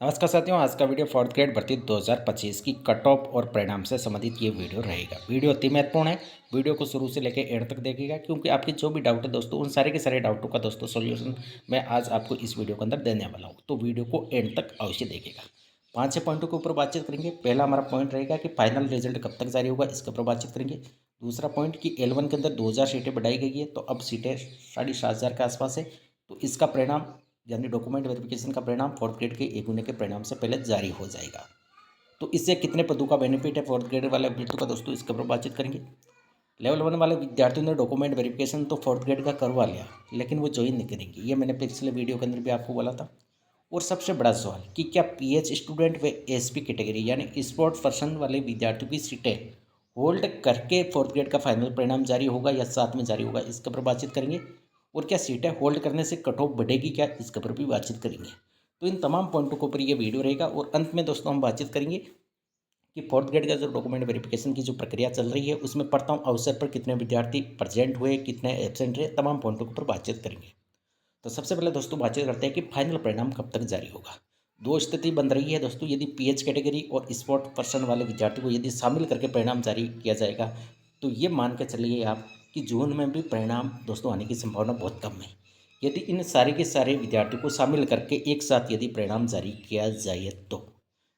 नमस्कार साथियों, आज का वीडियो फोर्थ ग्रेड भर्ती 2025 की कट ऑफ और परिणाम से संबंधित ये वीडियो रहेगा। वीडियो अति महत्वपूर्ण है। वीडियो को शुरू से लेकर एंड तक देखिएगा, क्योंकि आपके जो भी डाउट है दोस्तों, उन सारे के सारे डाउटों का दोस्तों सॉल्यूशन मैं आज आपको इस वीडियो के अंदर देने वाला हूँ। तो वीडियो को एंड तक अवश्य देखिएगा। 5-6 पॉइंटों के ऊपर बातचीत करेंगे। पहला हमारा पॉइंट रहेगा कि फाइनल रिजल्ट कब तक जारी होगा, इसके ऊपर बातचीत करेंगे। दूसरा पॉइंट कि L1 के अंदर 2000 सीटें बढ़ाई गई है, तो अब सीटें 7,500 के आसपास है। तो इसका परिणाम यानी डॉक्यूमेंट वेरिफिकेशन का परिणाम फोर्थ ग्रेड के एक होने के परिणाम से पहले जारी हो जाएगा। तो इससे कितने पदों का बेनिफिट है फोर्थ ग्रेड वाले अभ्यर्थियों का दोस्तों, इसके ऊपर बातचीत करेंगे। लेवल 1 वाले विद्यार्थियों ने डॉक्यूमेंट वेरिफिकेशन तो फोर्थ ग्रेड का करवा लिया, लेकिन वो ज्वाइन नहीं करेंगे। ये मैंने पिछले वीडियो के अंदर भी आपको बोला था। और सबसे बड़ा सवाल कि क्या PH स्टूडेंट व SP कैटेगरी यानी स्पोर्ट्स पर्सन वाले विद्यार्थियों की सीटें होल्ड करके फोर्थ ग्रेड का फाइनल परिणाम जारी होगा या साथ में जारी होगा, इसके ऊपर बातचीत करेंगे। और क्या सीटें होल्ड करने से कट ऑफ बढ़ेगी क्या, इसके ऊपर भी बातचीत करेंगे। तो इन तमाम पॉइंटों के ऊपर ये वीडियो रहेगा। और अंत में दोस्तों हम बातचीत करेंगे कि फोर्थ ग्रेड का जो डॉक्यूमेंट वेरिफिकेशन की जो प्रक्रिया चल रही है, उसमें प्रथम अवसर पर कितने विद्यार्थी प्रेजेंट हुए, कितने एब्सेंट रहे, तमाम पॉइंटों के ऊपर बातचीत करेंगे। तो सबसे पहले दोस्तों बातचीत करते हैं कि फाइनल परिणाम कब तक जारी होगा। दो स्थिति बन रही है दोस्तों, यदि PH कैटेगरी और स्पोर्ट पर्सन वाले विद्यार्थी को यदि शामिल करके परिणाम जारी किया जाएगा, तो ये मान के चलिए आप कि जून में भी परिणाम दोस्तों आने की संभावना बहुत कम है। यदि इन सारे के सारे विद्यार्थियों को शामिल करके एक साथ यदि परिणाम जारी किया जाए तो,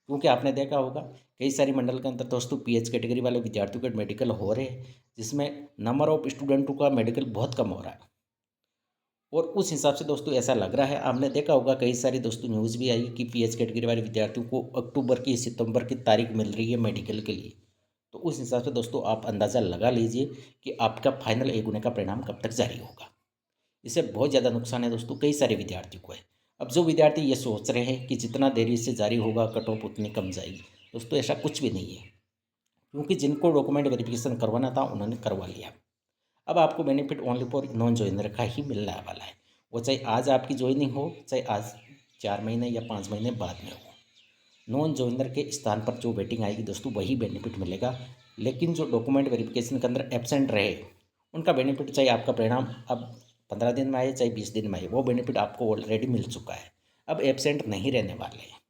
क्योंकि आपने देखा होगा कई सारी मंडल के अंदर दोस्तों PH कैटेगरी वाले विद्यार्थियों के मेडिकल हो रहे हैं, जिसमें नंबर ऑफ स्टूडेंटों का मेडिकल बहुत कम हो रहा है। और उस हिसाब से दोस्तों ऐसा लग रहा है, आपने देखा होगा कई सारी दोस्तों न्यूज़ भी आई कि PH कैटेगरी वाले विद्यार्थियों को अक्टूबर की सितंबर की तारीख मिल रही है मेडिकल के लिए। तो उस हिसाब से दोस्तों आप अंदाज़ा लगा लीजिए कि आपका फाइनल एक होने का परिणाम कब तक जारी होगा। इससे बहुत ज़्यादा नुकसान है दोस्तों, कई सारे विद्यार्थियों को है। अब जो विद्यार्थी ये सोच रहे हैं कि जितना देरी से जारी होगा कट ऑफ उतनी कम जाएगी, दोस्तों ऐसा कुछ भी नहीं है। क्योंकि जिनको डॉक्यूमेंट वेरिफिकेशन करवाना था उन्होंने करवा लिया। अब आपको benefit only for non joiner का ही मिलने वाला है। वो चाहे आज आपकी ज्वाइनिंग हो, चाहे आज 4 महीने या 5 महीने बाद में हो। नॉन ज्वाइनर के स्थान पर जो वेटिंग आएगी दोस्तों वही बेनिफिट मिलेगा। लेकिन जो डॉक्यूमेंट वेरिफिकेशन के अंदर एब्सेंट रहे, उनका बेनिफिट चाहे आपका परिणाम अब 15 दिन में आए चाहे 20 दिन में आए, वो बेनिफिट आपको ऑलरेडी मिल चुका है। अब एब्सेंट नहीं रहने वाले हैं,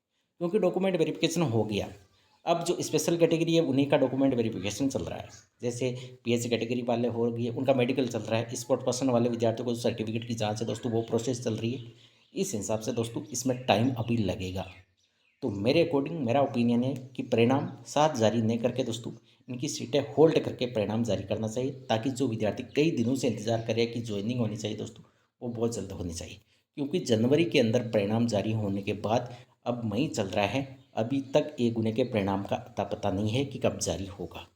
क्योंकि डॉक्यूमेंट वेरिफिकेशन हो गया। अब जो स्पेशल कैटेगरी है उन्हीं का डॉक्यूमेंट वेरिफिकेशन चल रहा है। जैसे PH कैटेगरी वाले हो गए, उनका मेडिकल चल रहा है। स्पोर्ट पर्सन वाले विद्यार्थियों को जो सर्टिफिकेट की जांच है दोस्तों, वो प्रोसेस चल रही है। इस हिसाब से दोस्तों इसमें टाइम अभी लगेगा। तो मेरे अकॉर्डिंग मेरा ओपिनियन है कि परिणाम साथ जारी नहीं करके दोस्तों इनकी सीटें होल्ड करके परिणाम जारी करना चाहिए, ताकि जो विद्यार्थी कई दिनों से इंतजार करे कि ज्वाइनिंग होनी चाहिए दोस्तों, वो बहुत जल्द होनी चाहिए। क्योंकि जनवरी के अंदर परिणाम जारी होने के बाद अब मई चल रहा है, अभी तक ए गुने के परिणाम का अता पता नहीं है कि कब जारी होगा।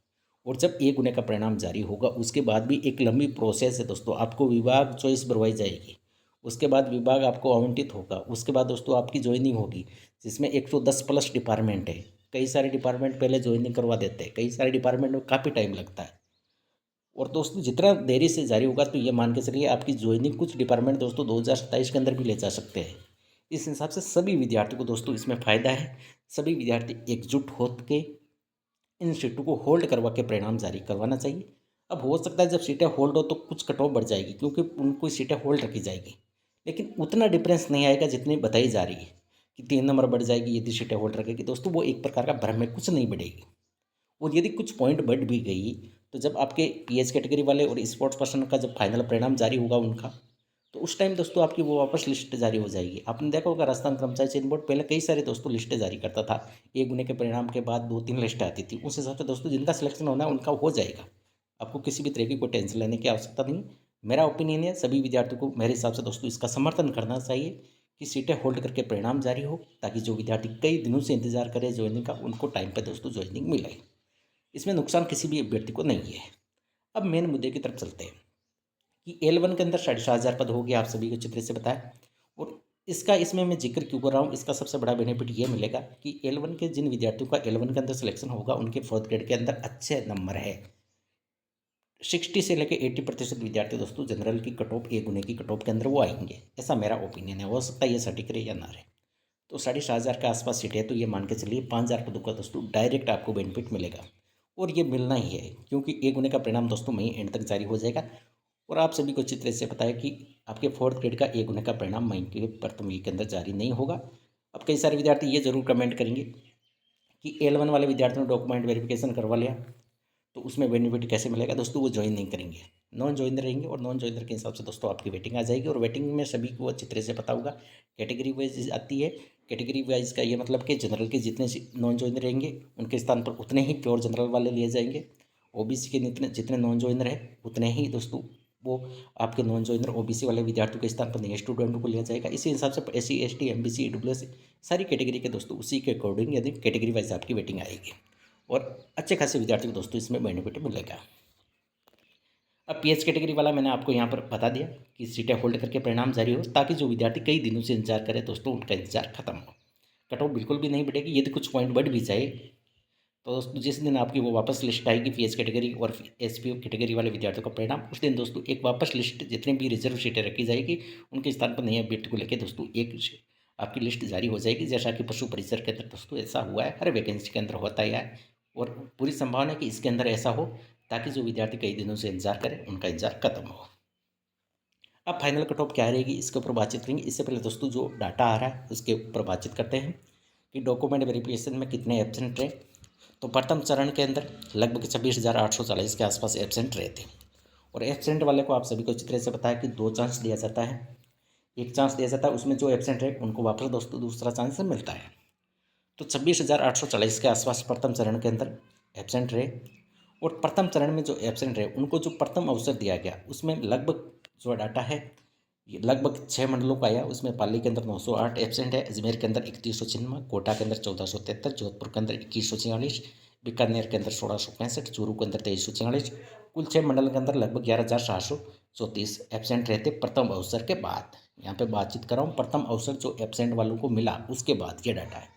और जब ए गुने का परिणाम जारी होगा उसके बाद भी एक लंबी प्रोसेस है दोस्तों, आपको विभाग चॉइस बनवाई जाएगी। उसके बाद विभाग आपको आवंटित होगा, उसके बाद दोस्तों आपकी ज्वाइनिंग होगी, जिसमें 110 प्लस डिपार्टमेंट है। कई सारे डिपार्टमेंट पहले ज्वाइनिंग करवा देते हैं, कई सारे डिपार्टमेंट में काफ़ी टाइम लगता है। और दोस्तों जितना देरी से जारी होगा तो ये मान के चलिए आपकी ज्वाइनिंग कुछ डिपार्टमेंट दोस्तों 2027 के अंदर भी ले जा सकते हैं। इस हिसाब से सभी विद्यार्थियों को दोस्तों इसमें फ़ायदा है। सभी विद्यार्थी एकजुट होकर इन सीटों को होल्ड करवा के परिणाम जारी करवाना चाहिए। अब हो सकता है जब सीटें होल्ड हो तो कुछ कट ऑफ बढ़ जाएगी, क्योंकि उनको सीटें होल्ड रखी जाएगी। लेकिन उतना डिफरेंस नहीं आएगा जितनी बताई जा रही है कि 3 नंबर बढ़ जाएगी यदि सीटें होल्ड रखेगी दोस्तों, वो एक प्रकार का भ्रम है, कुछ नहीं बढ़ेगी। और यदि कुछ पॉइंट बढ़ भी गई तो जब आपके PH कैटेगरी वाले और स्पोर्ट्स पर्सन का जब फाइनल परिणाम जारी होगा उनका, तो उस टाइम दोस्तों आपकी वो वापस लिस्ट जारी हो जाएगी। आपने देखा होगा राजस्थान कर्मचारी चयन बोर्ड पहले कई सारे दोस्तों लिस्टें जारी करता था। एक गुने के परिणाम के बाद 2-3 लिस्टें आती थी। उस हिसाब से दोस्तों जिनका सिलेक्शन होना है उनका हो जाएगा। आपको किसी भी तरह की कोई टेंशन लेने की आवश्यकता नहीं। मेरा ओपिनियन है सभी विद्यार्थियों को मेरे हिसाब से दोस्तों इसका समर्थन करना चाहिए कि सीटें होल्ड करके परिणाम जारी हो, ताकि जो विद्यार्थी कई दिनों से इंतजार करे ज्वाइनिंग का, उनको टाइम पर दोस्तों ज्वाइनिंग मिले। इसमें नुकसान किसी भी अभ्यर्थी को नहीं है। अब मेन मुद्दे की तरफ चलते हैं कि L1 के अंदर 7,500 पद हो गया, आप सभी को चित्र से बताया। और इसका इसमें मैं जिक्र क्यों कर रहा हूँ, इसका सबसे बड़ा बेनिफिट ये मिलेगा कि L1 के जिन विद्यार्थियों का L1 के अंदर सिलेक्शन होगा उनके फोर्थ ग्रेड के अंदर अच्छे नंबर है। 60 से लेकर 80% विद्यार्थी दोस्तों जनरल की कट ऑफ एक गुने की कट ऑफ के अंदर वो आएंगे, ऐसा मेरा ओपिनियन है। हो सकता है ये सटीक रहे या ना रहे। तो 7,500 के आसपास सीट है, तो ये मान के चलिए 5,000 पदों का दोस्तों डायरेक्ट आपको बेनिफिट मिलेगा। और ये मिलना ही है, क्योंकि एक गुने का परिणाम दोस्तों मई एंड तक जारी हो जाएगा। और आप सभी को चित्र से पता है कि आपके फोर्थ ग्रेड का एक गुने का परिणाम मई के प्रथम वीक के अंदर जारी नहीं होगा। अब कई सारे विद्यार्थी ये ज़रूर कमेंट करेंगे कि L1 वाले विद्यार्थियों ने डॉक्यूमेंट वेरिफिकेशन करवा लिया तो उसमें बेनिफिट कैसे मिलेगा। दोस्तों वो ज्वाइन नहीं करेंगे, नॉन ज्वाइनर रहेंगे और नॉन ज्वाइनर के हिसाब से दोस्तों आपकी वेटिंग आ जाएगी। और वेटिंग में सभी को अच्छी तरह से पता होगा, कैटेगरी वाइज आती है। कैटेगरी वाइज का ये मतलब कि जनरल के जितने नॉन ज्वाइनर रहेंगे उनके स्थान पर उतने ही प्योर जनरल वाले लिए जाएंगे। ओबीसी के जितने जितने नॉन ज्वाइनर है उतने ही दोस्तों वो आपके नॉन ज्वाइनर ओबीसी वाले विद्यार्थियों के स्थान पर नए स्टूडेंट को लिया जाएगा। इसी हिसाब से SC ST MBC EWS सारी कैटेगरी के दोस्तों उसी के अकॉर्डिंग यदि कैटेगरी वाइज आपकी वेटिंग आएगी और अच्छे खासे विद्यार्थियों को दोस्तों इसमें बेनिफिट मिलेगा। अब PH कैटेगरी वाला मैंने आपको यहाँ पर बता दिया कि सीटें होल्ड करके परिणाम जारी हो, ताकि जो विद्यार्थी कई दिनों से इंतजार करे दोस्तों उनका इंतजार खत्म हो। कट ऑफ बिल्कुल भी नहीं बढ़ेगी। यदि कुछ पॉइंट बढ़ भी जाए तो दोस्तों जिस दिन आपकी वो वापस लिस्ट आएगी PH कैटेगरी और SPO कैटेगरी वाले विद्यार्थियों का परिणाम, उस दिन दोस्तों एक वापस लिस्ट जितनी भी रिजर्व सीटें रखी जाएगी उनके स्थान पर नए अभ्यर्थी को लेकर दोस्तों एक आपकी लिस्ट जारी हो जाएगी। जैसा कि पशु परिसर के अंदर दोस्तों ऐसा हुआ है, हर वैकेंसी के अंदर होता ही है और पूरी संभावना है कि इसके अंदर ऐसा हो ताकि जो विद्यार्थी कई दिनों से इंतजार करें उनका इंतजार खत्म हो। अब फाइनल कट ऑफ क्या रहेगी इसके ऊपर बातचीत करेंगे। इससे पहले दोस्तों जो डाटा आ रहा है उसके ऊपर बातचीत करते हैं कि डॉक्यूमेंट वेरिफिकेशन में कितने एब्सेंट रहे। तो प्रथम चरण के अंदर लगभग 26,840 के आसपास एब्सेंट रहे थे। और एब्सेंट वाले को आप सभी को अच्छी तरह से पता है कि 2 चांस दिया जाता है। एक चांस दिया जाता है, उसमें जो एब्सेंट रहे उनको वापस दोस्तों दूसरा चांस मिलता है। तो 26,840 के आसपास प्रथम चरण के अंदर एब्सेंट रहे। और प्रथम चरण में जो एब्सेंट रहे उनको जो प्रथम अवसर दिया गया उसमें लगभग जो डाटा है ये लगभग 6 मंडलों का आया। उसमें पाली के अंदर 908 एब्सेंट है, अजमेर के अंदर 3196, कोटा के अंदर 1473, जोधपुर के अंदर 2146, बीकानेर के अंदर 1665, चूरू के अंदर 2344। कुल 6 मंडल के अंदर लगभग 11,734 एब्सेंट रहते प्रथम अवसर के बाद। यहाँ पे बातचीत कर रहा हूँ प्रथम अवसर जो एब्सेंट वालों को मिला उसके बाद ये डाटा है।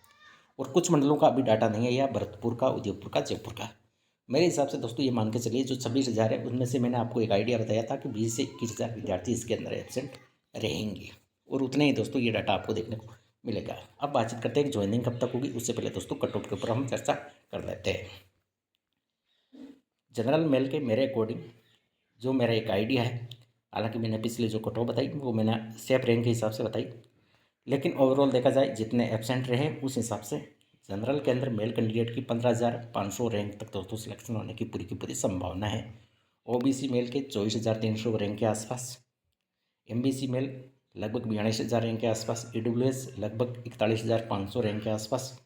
और कुछ मंडलों का अभी डाटा नहीं है, या भरतपुर का, उदयपुर का, जयपुर का। मेरे हिसाब से दोस्तों ये मान के चलिए जो 26,000 है उनमें से मैंने आपको एक आइडिया बताया था कि 20 से 21,000 विद्यार्थी इसके अंदर एब्सेंट रहेंगे और उतने ही दोस्तों ये डाटा आपको देखने को मिलेगा। अब बातचीत करते हैं कि ज्वाइनिंग कब तक होगी। उससे पहले दोस्तों कट ऑफ के ऊपर हम चर्चा कर लेते हैं। जनरल मेल के मेरे अकॉर्डिंग जो मेरा एक आइडिया है, हालांकि मैंने पिछले जो कट ऑफ बताई वो मैंने सेफ रैंक के हिसाब से बताई, लेकिन ओवरऑल देखा जाए जितने एब्सेंट रहे उस हिसाब से जनरल के अंदर मेल कैंडिडेट की 15,500 रैंक तक दोस्तों सिलेक्शन होने की पूरी संभावना है। ओबीसी मेल के 24,300 रैंक के आसपास, एमबीसी मेल लगभग 42,000 रैंक के आसपास, ईडब्ल्यूएस लगभग 41,500 रैंक के आसपास।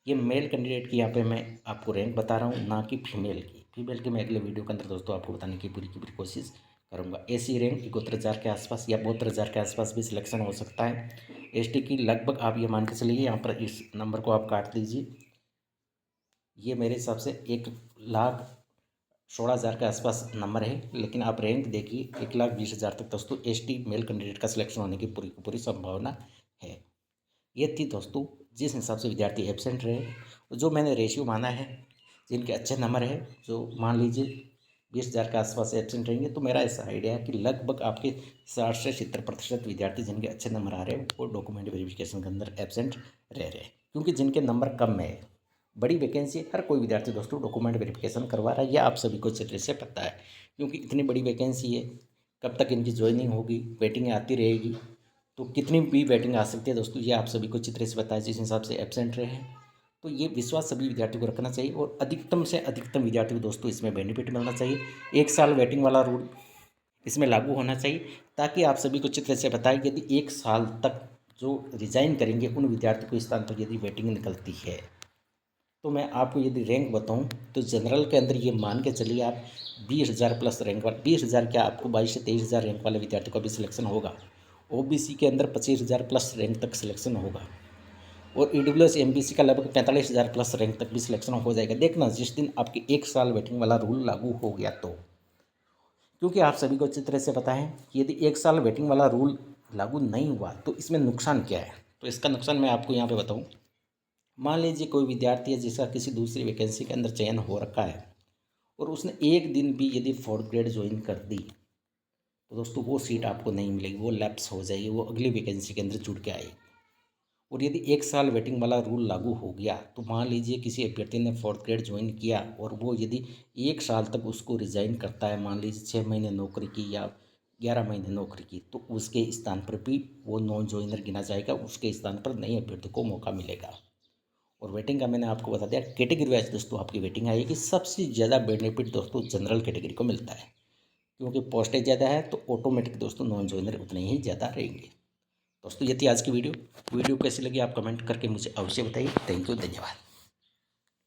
ये मेल कैंडिडेट की यहाँ पे मैं आपको रैंक बता रहा हूँ, ना कि फीमेल की। फीमेल की मैं अगले वीडियो के अंदर दोस्तों आपको बताने की पूरी कोशिश करूँगा। एसी रैंक 71,000 के आसपास या 72,000 के आसपास भी सिलेक्शन हो सकता है। एसटी की लगभग आप ये मान के चलिए, यहाँ पर इस नंबर को आप काट दीजिए, ये मेरे हिसाब से 1,16,000 के आसपास नंबर है। लेकिन आप रैंक देखिए 1,20,000 तक दोस्तों एसटी मेल कैंडिडेट का सिलेक्शन होने की पूरी संभावना है। ये थी दोस्तों जिस हिसाब से विद्यार्थी एब्सेंट रहे। जो मैंने रेशियो माना है, जिनके अच्छे नंबर है, जो मान लीजिए 20,000 के आसपास एब्सेंट रहेंगे, तो मेरा ऐसा आइडिया है कि लगभग आपके 60 से 70% विद्यार्थी जिनके अच्छे नंबर आ रहे हैं वो डॉक्यूमेंट वेरिफिकेशन के अंदर एब्सेंट रह रहे हैं। क्योंकि जिनके नंबर कम है, बड़ी वैकेंसी, हर कोई विद्यार्थी दोस्तों डॉक्यूमेंट वेरिफिकेशन करवा रहा है, यह आप सभी को अच्छे तरह से पता है। क्योंकि इतनी बड़ी वैकेंसी है, कब तक इनकी ज्वाइनिंग होगी, वेटिंग आती रहेगी, तो कितनी भी वेटिंग आ सकती है दोस्तों, ये आप सभी को अच्छी तरह से पता है। जिस हिसाब से एब्सेंट रहे हैं, तो ये विश्वास सभी विद्यार्थियों को रखना चाहिए और अधिकतम से अधिकतम विद्यार्थियों को दोस्तों इसमें बेनिफिट मिलना चाहिए। 1 साल वेटिंग वाला रूल इसमें लागू होना चाहिए, ताकि आप सभी को अच्छी तरह से बताएं यदि 1 साल तक जो रिजाइन करेंगे उन विद्यार्थियों को स्थान पर यदि वेटिंग निकलती है, तो मैं आपको यदि रैंक बताऊं तो जनरल के अंदर ये मान के चलिए आप 20,000 प्लस रैंक वाले, 20,000 क्या आपको 22 से 23,000 रैंक वाले विद्यार्थियों का भी सिलेक्शन होगा। ओबीसी के अंदर 25,000 प्लस रैंक तक सिलेक्शन होगा और ईडब्ल्यूएस एमबीसी का लगभग 45,000 प्लस रैंक तक भी सिलेक्शन हो जाएगा। देखना जिस दिन आपकी 1 साल वेटिंग वाला रूल लागू हो गया तो, क्योंकि आप सभी को अच्छी तरह से पता है कि यदि 1 साल वेटिंग वाला रूल लागू नहीं हुआ तो इसमें नुकसान क्या है। तो इसका नुकसान मैं आपको यहाँ पे बताऊँ। मान लीजिए कोई विद्यार्थी है जिसका किसी दूसरी वैकेंसी के अंदर चयन हो रखा है और उसने एक दिन भी यदि 4th ग्रेड ज्वाइन कर दी, तो दोस्तों वो सीट आपको नहीं मिलेगी, वो लैप्स हो जाएगी, वो अगली वैकेंसी के अंदर जुड़ के आएगी। और यदि 1 साल वेटिंग वाला रूल लागू हो गया तो मान लीजिए किसी अभ्यर्थी ने 4th ग्रेड ज्वाइन किया और वो यदि 1 साल तक उसको रिजाइन करता है, मान लीजिए 6 महीने नौकरी की या 11 महीने नौकरी की, तो उसके स्थान पर भी वो नॉन जॉइनर गिना जाएगा, उसके स्थान पर नए अभ्यर्थी को मौका मिलेगा। और वेटिंग का मैंने आपको बता दिया, कैटेगरी वाइज दोस्तों आपकी वेटिंग आएगी। सबसे ज़्यादा बेनिफिट दोस्तों जनरल कैटेगरी को मिलता है, क्योंकि पोस्टेज ज़्यादा है तो ऑटोमेटिक दोस्तों नॉन जॉइनर उतने ही ज़्यादा रहेंगे। दोस्तों ये थी आज की वीडियो कैसी लगी आप कमेंट करके मुझे अवश्य बताइए। थैंक यू, धन्यवाद।